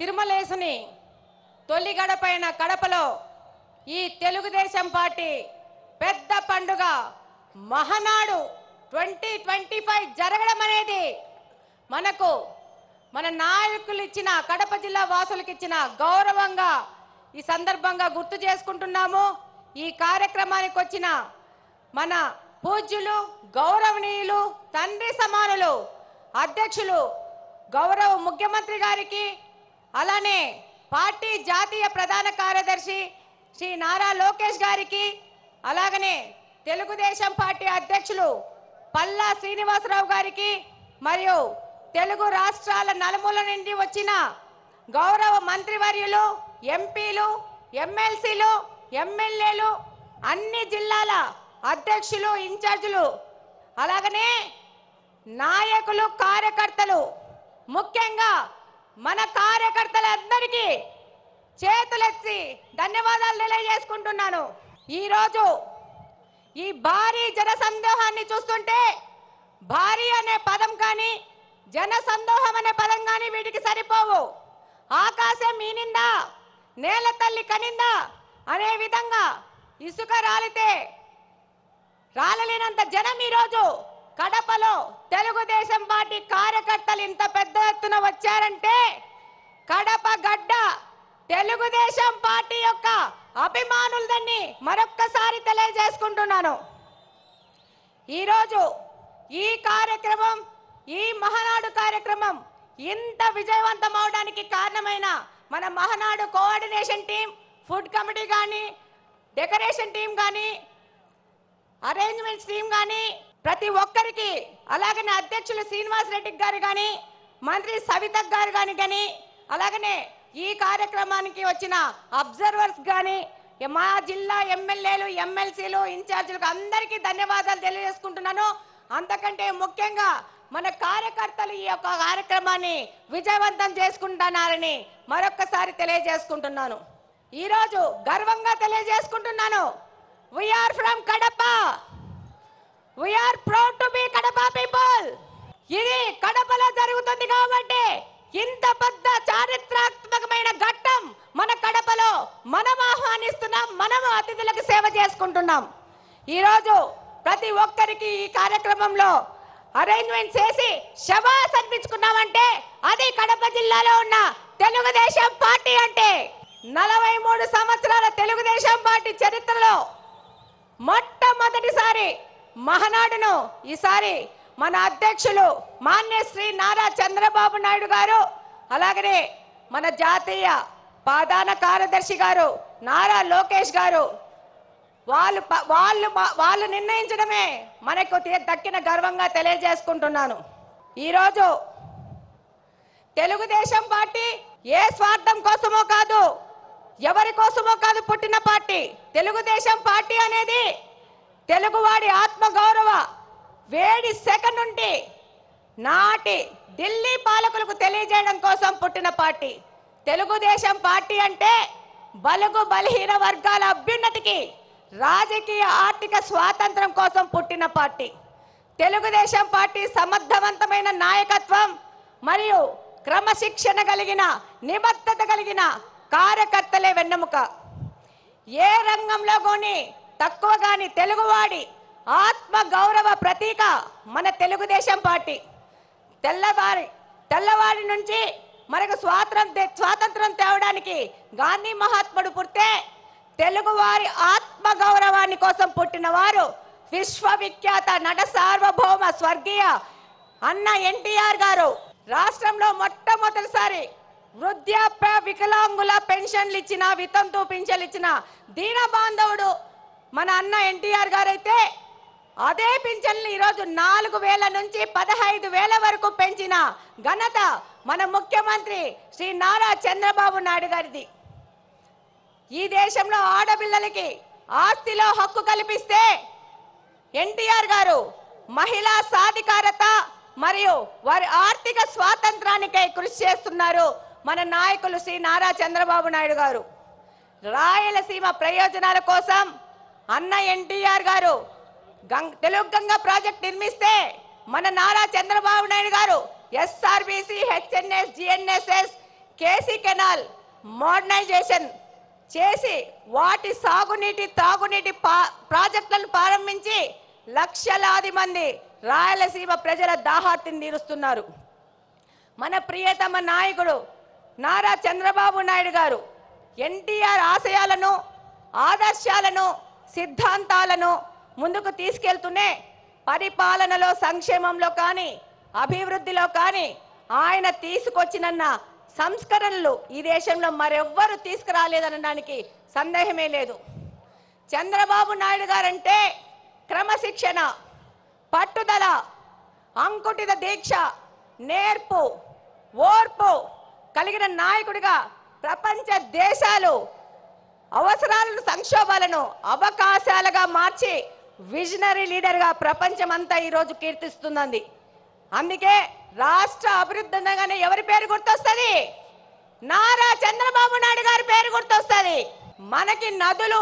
తిరుమలేసుని తొలి గడపైన కడపలో ఈ తెలుగుదేశం పార్టీ పెద్ద పండుగ మహానాడు 2025 జరగడం అనేది మనకు మన నాయకులు ఇచ్చిన కడప జిల్లా వాసులకు ఇచ్చిన గౌరవంగా ఈ సందర్భంగా గుర్తు చేసుకుంటున్నాము। ఈ కార్యక్రమానికి వచ్చిన మన పూజ్యులు గౌరవనీయులు తండ్రి సమానులు అధ్యక్షులు గౌరవ ముఖ్యమంత్రి గారికి అలానే పార్టీ జాతీయ ప్రధాన కార్యదర్శి శ్రీ నారా లోకేష్ గారికి అలాగనే తెలుగుదేశం పార్టీ అధ్యక్షులు పల్లా శ్రీనివాసరావు గారికి మరియు తెలుగు రాష్ట్రాల నలుమూల నుండి వచ్చిన గౌరవ మంత్రివర్యులు ఎంపీలు ఎమ్మెల్సీలు ఎమ్మెల్యేలు అన్ని జిల్లాల అధ్యక్షులు ఇన్ఛార్జీలు అలాగనే నాయకులు కార్యకర్తలు ముఖ్యంగా మన కార్యకర్తలందరికీ చేతులెత్తి ధన్యవాదాలు తెలియజేసుకుంటున్నాను। ఈరోజు ఈ భారీ జనసందోహాన్ని చూస్తుంటే భారీ అనే పదం కానీ జనసందోహం అనే పదం కానీ వీటికి సరిపోవు। ఆకాశం మీనిందా నేల తల్లి కనిందా అనే విధంగా ఇసుక రాలితే రాలలేనంత జనం ఈరోజు కడపలో తెలుగుదేశం పార్టీ కార్యకర్తలు ఇంత పెద్ద ఎత్తున వచ్చారంటే కడప గడ్డ తెలుగుదేశం పార్టీ యొక్క అభిమానులదని మరొక్కసారి తెలియజేసుకుంటున్నాను। ఈరోజు ఈ కార్యక్రమం ఈ మహానాడు కార్యక్రమం ఇంత విజయవంతం అవడానికి కారణమైన మన Mahanadu coordination team food committee కానీ డెకరేషన్ టీం కానీ అరేంజ్మెంట్స్ టీం కానీ ప్రతి ఒక్కరికి అలాగనే అధ్యక్షులు శ్రీనివాస్ రెడ్డి గారు కానీ మంత్రి సవిత గారు కానీ అలాగనే ఈ కార్యక్రమానికి వచ్చిన అబ్జర్వర్స్ కానీ మా జిల్లా ఎమ్మెల్యేలు ఎమ్మెల్సీలు ఇన్ఛార్జీలకు అందరికీ ధన్యవాదాలు తెలియజేసుకుంటున్నాను। అంతకంటే ముఖ్యంగా మన కార్యకర్తలు ఈ యొక్క కార్యక్రమాన్ని విజయవంతం చేసుకుంటున్నారని మరొక్కసారి తెలియజేసుకుంటున్నాను। ఈరోజు గర్వంగా తెలియజేసుకుంటున్నాను, we are from Kadapa, we are proud to be Kadapa people. ఇది కడపలో జరుగుతుంది కాబట్టి ఇంత పెద్ద చారిత్రాత్మకమైన ఘట్టం మన కడపలో మనం ఆహ్వానిస్తున్నాం, మనం అతిథులకు సేవ చేసుకుంటున్నాం। ఈరోజు ప్రతి ఒక్కరికి ఈ కార్యక్రమంలో అరేంజ్మెంట్ చేసి శభాస్ అనిపించుకున్నామంటే అది కడప జిల్లాలో ఉన్న తెలుగుదేశం పార్టీ అంటే 43 సంవత్సరాల తెలుగుదేశం పార్టీ చరిత్రలో మొట్టమొదటిసారి మహానాడును ఈసారి మన అధ్యక్షులు మాన్య శ్రీ నారా చంద్రబాబు నాయుడు గారు అలాగనే మన జాతీయ ప్రధాన కార్యదర్శి గారు నారా లోకేష్ గారు వాళ్ళు నిర్ణయించడమే మనకు దక్కిన గర్వంగా తెలియజేసుకుంటున్నాను। ఈరోజు తెలుగుదేశం పార్టీ ఏ స్వార్థం కోసమో కాదు ఎవరి కోసమో కాదు పుట్టిన పార్టీ। తెలుగుదేశం పార్టీ అనేది తెలుగువాడి ఆత్మ గౌరవ వేడి సెకన్ నుండి నాటి ఢిల్లీ పాలకులకు తెలియజేయడం కోసం పుట్టిన పార్టీ। తెలుగుదేశం పార్టీ అంటే బలుగు బలహీన వర్గాల అభ్యున్నతికి రాజకీయ ఆర్థిక స్వాతంత్రం కోసం పుట్టిన పార్టీ। తెలుగుదేశం పార్టీ సమర్థవంతమైన నాయకత్వం మరియు క్రమశిక్షణ కలిగిన నిబద్ధత కలిగిన కార్యకర్తలే వెన్నెముక। ఏ రంగంలో కానీ తక్కువ కానీ తెలుగువాడి ఆత్మ గౌరవ ప్రతీక మన తెలుగుదేశం పార్టీ। తెల్లవారి నుంచి మనకు స్వాతంత్రం తేవడానికి గాంధీ మహాత్ముడు పుడితే తెలుగువారి ఆత్మ గౌరవాన్ని కోసం పుట్టిన వారు విశ్వవిఖ్యాత నట సార్వభౌమ స్వర్గీయ అన్న ఎన్టీఆర్ గారు। రాష్ట్రంలో మొట్టమొదటిసారి వృద్ధాప్య వికలాంగుల పెన్షన్లు ఇచ్చిన వితంతు పింఛన్లు ఇచ్చిన దీన బాంధవుడు మన అన్న ఎన్టీఆర్ గారు అయితే అదే పింఛన్లు ఈరోజు 4,000 నుంచి 15,000 వరకు పెంచిన ఘనత మన ముఖ్యమంత్రి శ్రీ నారా చంద్రబాబు నాయుడు గారిది। ఈ దేశంలో ఆడపిల్లలకి ఆస్తిలో హక్కు కల్పిస్తే ఎన్టీఆర్ గారు మహిళా సాధికారత మరియు వారి ఆర్థిక స్వాతంత్రానికై కృషి చేస్తున్నారు మన నాయకులు శ్రీ నారా చంద్రబాబు నాయుడు గారు। రాయలసీమ ప్రయోజనాల కోసం అన్న ఎన్టీఆర్ గారు తెలుగు గంగ ప్రాజెక్ట్ నిర్మిస్తే మన Nara Chandrababu Naidu garu SRBC HNS GNSS KC canal modernisation చేసి వాటి సాగునీటి తాగునీటి ప్రాజెక్టులను ప్రారంభించి లక్షలాది మంది రాయలసీమ ప్రజల దాహార్తిని తీరుస్తున్నారు. మన ప్రియతమ నాయకుడు నారా చంద్రబాబు నాయుడు గారు ఎన్టీఆర్ ఆశయాలను, ఆదర్శాలను, సిద్ధాంతాలను ముందుకు తీసుకెళ్తూనే పరిపాలనలో, సంక్షేమంలో కానీ, అభివృద్ధిలో కానీ ఆయన తీసుకొచ్చిన సంస్కరణలు ఈ దేశంలో మరెవ్వరూ తీసుకురాలేదనడానికి సందేహమే లేదు. చంద్రబాబు నాయుడు గారంటే క్రమశిక్షణ, పట్టుదల, అంకుటిత దీక్ష, నేర్పు, ఓర్పు కలిగిన నాయకుడిగా ప్రపంచ దేశాలు అవసరాలను, సంక్షోభాలను అవకాశాలుగా మార్చి విజనరీ లీడర్గా ప్రపంచమంతా ఈరోజు కీర్తిస్తున్నది. అందుకే రాష్ట్ర అభివృద్ధి అనగానే ఎవరి పేరు గుర్తొస్తుంది? నారా చంద్రబాబు నాయుడు గారి పేరు గుర్తొస్తుంది. మనకి నదులు,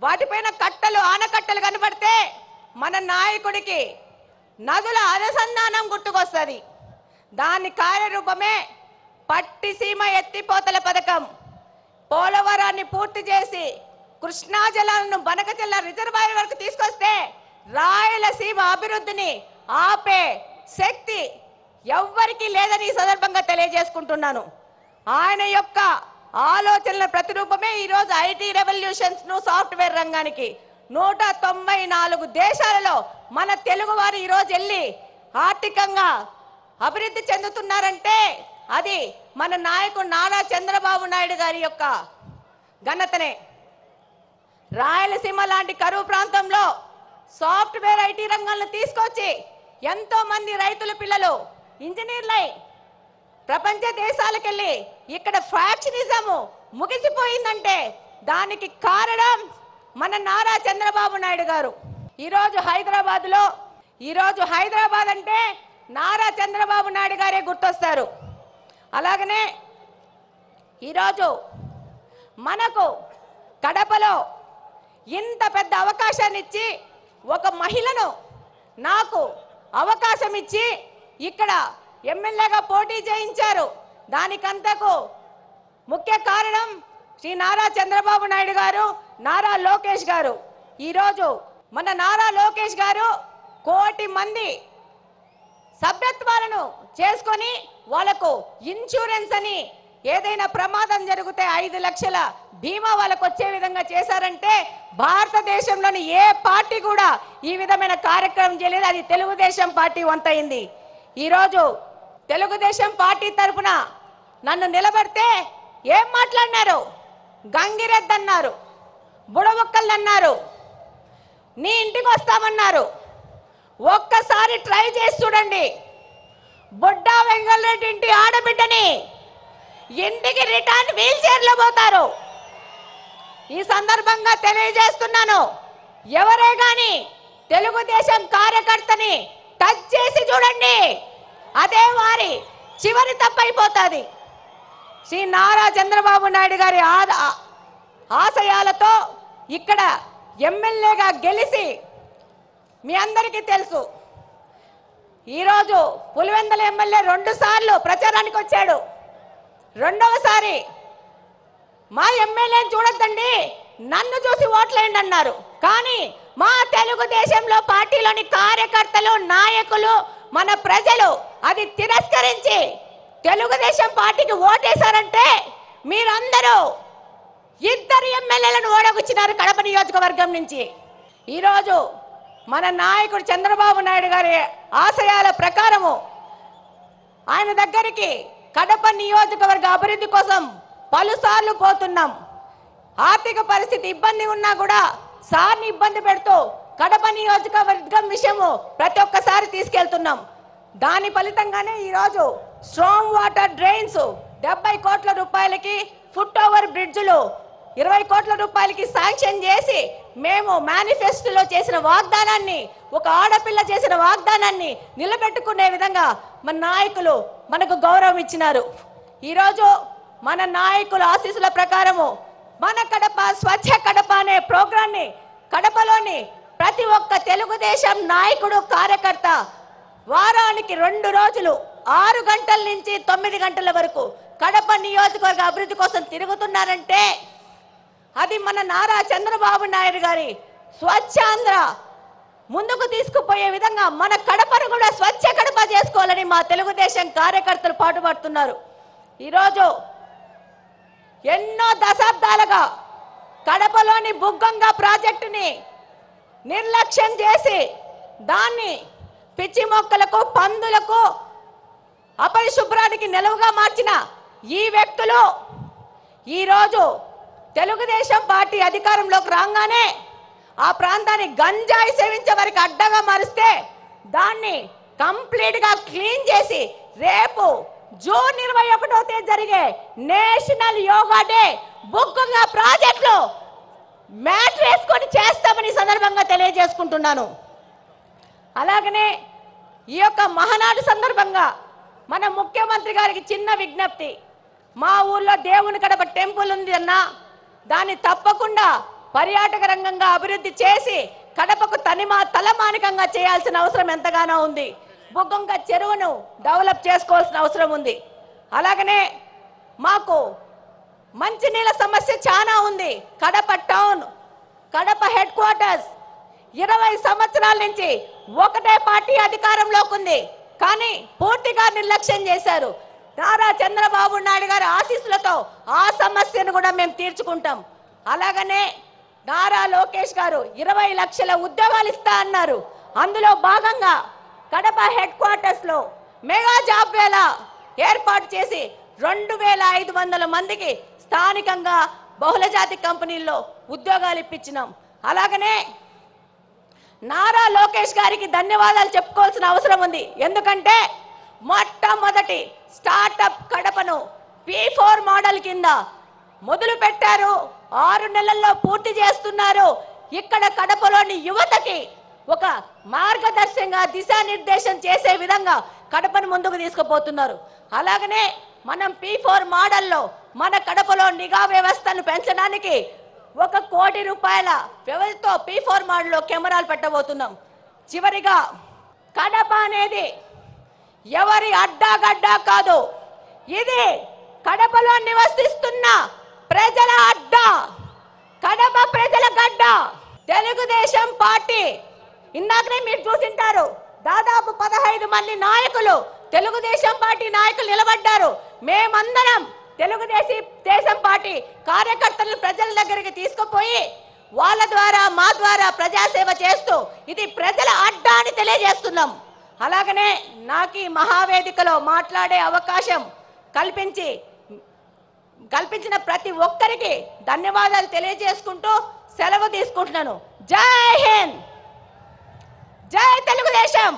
వాటిపైన కట్టలు, ఆనకట్టలు కనబడితే మన నాయకుడికి నదుల అనుసంధానం గుర్తుకొస్తుంది. దాని కార్యరూపమే పట్టిసీమ ఎత్తిపోతల పథకం. పోలవరాన్ని పూర్తి చేసి కృష్ణా జలాలను బనకచెల్ల రిజర్వాయర్ వరకు తీసుకొస్తే రాయలసీమ అభివృద్ధిని ఆపే శక్తి ఎవ్వరికీ లేదని ఈ సందర్భంగా తెలియజేసుకుంటున్నాను. ఆయన యొక్క ఆలోచనల ప్రతిరూపమే ఈరోజు ఐటీ రెవల్యూషన్స్ ను, సాఫ్ట్వేర్ రంగానికి 194 దేశాలలో మన తెలుగు వారు ఈరోజు వెళ్ళి ఆర్థికంగా అభివృద్ధి చెందుతున్నారంటే అది మన నాయకుడు నారా చంద్రబాబు నాయుడు గారి యొక్క ఘనతనే. రాయలసీమ లాంటి కరువు ప్రాంతంలో సాఫ్ట్వేర్ ఐటీ రంగాలను తీసుకొచ్చి ఎంతో మంది రైతుల పిల్లలు ఇంజనీర్లై ప్రపంచ దేశాలకు వెళ్ళి ఇక్కడ ఫ్యాక్షనిజము ముగిసిపోయిందంటే దానికి కారణం మన నారా చంద్రబాబు నాయుడు గారు. ఈరోజు హైదరాబాద్ అంటే నారా చంద్రబాబు నాయుడు గారే గుర్తొస్తారు. అలాగనే ఈరోజు మనకు కడపలో ఇంత పెద్ద అవకాశాన్ని ఇచ్చి, ఒక మహిళను నాకు అవకాశం ఇచ్చి ఇక్కడ ఎమ్మెల్యేగా పోటీ చేయించారు. దానికంతకు ముఖ్య కారణం శ్రీ నారా చంద్రబాబు నాయుడు గారు, నారా లోకేష్ గారు. ఈరోజు మన నారా లోకేష్ గారు 1 కోటి మంది సభ్యత్వాలను చేసుకొని వాళ్ళకు ఇన్సూరెన్స్ అని ఏదైనా ప్రమాదం జరిగితే 5 లక్షల బీమా వాళ్ళకు వచ్చే విధంగా చేశారంటే భారతదేశంలోని ఏ పార్టీ కూడా ఈ విధమైన కార్యక్రమం చేయలేదు. అది తెలుగుదేశం పార్టీ వంతైంది. ఈరోజు తెలుగుదేశం పార్టీ తరఫున నన్ను నిలబడితే ఏం మాట్లాడినారు? గంగిరెద్దు అన్నారు, బుడబొక్కలు అన్నారు, నీ ఇంటికి వస్తామన్నారు. ఒక్కసారి ట్రై చేసి చూడండి. బుడ్డా వెంగళరెడ్డి ఇంటి ఆడబిడ్డని ఇంటికి రిటర్న్ వీల్ చైర్లో పోతారు. ఈ సందర్భంగా తెలియజేస్తున్నాను, ఎవరే గాని తెలుగుదేశం కార్యకర్తని టచ్ చేసి చూడండి, అదే వారి చివరి తప్పైపోతుంది. శ్రీ నారా చంద్రబాబు నాయుడు గారి ఆశయాలతో ఇక్కడ ఎమ్మెల్యేగా గెలిచి మీ అందరికీ తెలుసు. ఈరోజు పులివెందుల ఎమ్మెల్యే 2 సార్లు ప్రచారానికి వచ్చాడు. రెండవసారి మా ఎమ్మెల్యేని చూడొద్దండి, నన్ను చూసి ఓట్లేయండి అన్నారు. కానీ మా తెలుగుదేశంలో పార్టీలోని కార్యకర్తలు, నాయకులు, మన ప్రజలు అది తిరస్కరించి తెలుగుదేశం పార్టీకి ఓటేశారంటే మీరందరూ 2 ఎమ్మెల్యేలను ఓడగొచ్చినారు కడప నియోజకవర్గం నుంచి. ఈరోజు మన నాయకుడు చంద్రబాబు నాయుడు గారి ఆశయాల ప్రకారము ఆయన దగ్గరికి కడప నియోజకవర్గ అభివృద్ధి కోసం పలుసార్లు పోతున్నాం. ఆర్థిక పరిస్థితి ఇబ్బంది ఉన్నా కూడా సార్ని ఇబ్బంది పెడుతూ కడప నియోజకవర్గం విషయము ప్రతి ఒక్కసారి తీసుకెళ్తున్నాం. దాని ఫలితంగానే ఈరోజు స్ట్రాంగ్ వాటర్ డ్రైన్స్ 70 కోట్ల రూపాయలకి, ఫుట్ ఓవర్ బ్రిడ్జ్లు 20 కోట్ల రూపాయలకి శాంక్షన్ చేసి మేము మేనిఫెస్టోలో చేసిన వాగ్దానాన్ని, ఒక ఆడపిల్ల చేసిన వాగ్దానాన్ని నిలబెట్టుకునే విధంగా మన నాయకులు మనకు గౌరవం ఇచ్చినారు. ఈరోజు మన నాయకుల ఆశీస్సుల ప్రకారము మన కడప స్వచ్ఛ కడప అనే ప్రోగ్రాన్ని కడపలోని ప్రతి ఒక్క తెలుగుదేశం నాయకుడు, కార్యకర్త వారానికి 2 రోజులు 6 గంటల నుంచి 9 గంటల వరకు కడప నియోజకవర్గ అభివృద్ధి కోసం తిరుగుతున్నారంటే అది మన నారా చంద్రబాబు నాయుడు గారి స్వచ్ఛాంధ్ర ముందుకు తీసుకుపోయే విధంగా మన కడపను కూడా స్వచ్ఛ కడప చేసుకోవాలని మా తెలుగుదేశం కార్యకర్తలు పాటుపడుతున్నారు. ఈరోజు ఎన్నో దశాబ్దాలుగా కడపలోని బుగ్గంగా ప్రాజెక్టుని నిర్లక్ష్యం చేసి దాన్ని పిచ్చి మొక్కలకు పందులకు అపరిశుభ్రానికి నిలవుగా మార్చిన ఈ వ్యక్తులు ఈరోజు తెలుగుదేశం పార్టీ అధికారంలోకి రాగానే ఆ ప్రాంతాన్ని గంజాయి సేవించే వారికి అడ్డగా మారిస్తే దాన్ని కంప్లీట్గా క్లీన్ చేసి రేపు జూన్ 21వ తేదీ జరిగే నేషనల్ యోగా డే బుగ్గంగా ప్రాజెక్టులో మ్యాట్ వేసుకొని చేస్తామని సందర్భంగా తెలియజేసుకుంటున్నాను. అలాగనే ఈ యొక్క మహానాడు సందర్భంగా మన ముఖ్యమంత్రి గారికి చిన్న విజ్ఞప్తి. మా ఊర్లో దేవుని కడప టెంపుల్ ఉంది అన్న, దాన్ని తప్పకుండా పర్యాటక రంగంగా అభివృద్ధి చేసి కడపకు తలమానికంగా చేయాల్సిన అవసరం ఎంతగానో ఉంది. బుగ్గంగ చెరువును డెవలప్ చేసుకోవాల్సిన అవసరం ఉంది. అలాగనే మాకు మంచినీళ్ళ సమస్య చాలా ఉంది. Kadapa town, Kadapa head quarters 20 సంవత్సరాల నుంచి ఒకటే పార్టీ అధికారంలోకి ఉంది, కానీ పూర్తిగా నిర్లక్ష్యం చేశారు. నారా చంద్రబాబు నాయుడు గారి ఆశీస్సులతో ఆ సమస్యను కూడా మేము తీర్చుకుంటాం. అలాగనే నారా లోకేష్ గారు 20 లక్షల ఉద్యోగాలు ఇస్తా అన్నారు. అందులో భాగంగా కడప హెడ్ క్వార్టర్స్ లో మెగా జాబ్ వేళ ఏర్పాటు చేసి 2500 మందికి స్థానికంగా బహుళజాతి కంపెనీల్లో ఉద్యోగాలు ఇప్పించినాం. అలాగనే నారా లోకేష్ గారికి ధన్యవాదాలు చెప్పుకోవాల్సిన అవసరం ఉంది. ఎందుకంటే మొట్టమొదటి స్టార్టప్ కడపను P4 మోడల్ కింద మొదలు పెట్టారు. 6 నెలల్లో పూర్తి చేస్తున్నారు. ఇక్కడ కడపలోని యువతకి ఒక మార్గదర్శకంగా దిశానిర్దేశం చేసే విధంగా కడపను ముందుకు తీసుకుపోతున్నారు. అలాగనే మనం P4 మోడల్లో మన కడపలో నిఘా వ్యవస్థను పెంచడానికి 1 కోటి రూపాయల వ్యవధితో P4 మోడల్లో కెమెరాలు పెట్టబోతున్నాం. చివరిగా కడప అనేది ఎవరి అడ్డాగడ్డా కాదు, ఇది కడపలో నివసిస్తున్న ప్రజల అడ్డా, కడప ప్రజల గడ్డ. తెలుగుదేశం పార్టీ ఇందాకనే మీరు చూసింటారు, దాదాపు 15 మంది నాయకులు తెలుగుదేశం పార్టీ నాయకులు నిలబడ్డారు. మేమందరం తెలుగుదేశం పార్టీ కార్యకర్తలను ప్రజల దగ్గరికి తీసుకుపోయి వాళ్ళ ద్వారా మా ద్వారా ప్రజాసేవ చేస్తూ ఇది ప్రజల అడ్డా అని తెలియజేస్తున్నాం. అలాగనే నాకు ఈ మహావేదికలో మాట్లాడే అవకాశం కల్పించిన ప్రతి ఒక్కరికి ధన్యవాదాలు తెలియజేసుకుంటూ సెలవు తీసుకుంటున్నాను. జై హింద్, జై తెలుగుదేశం.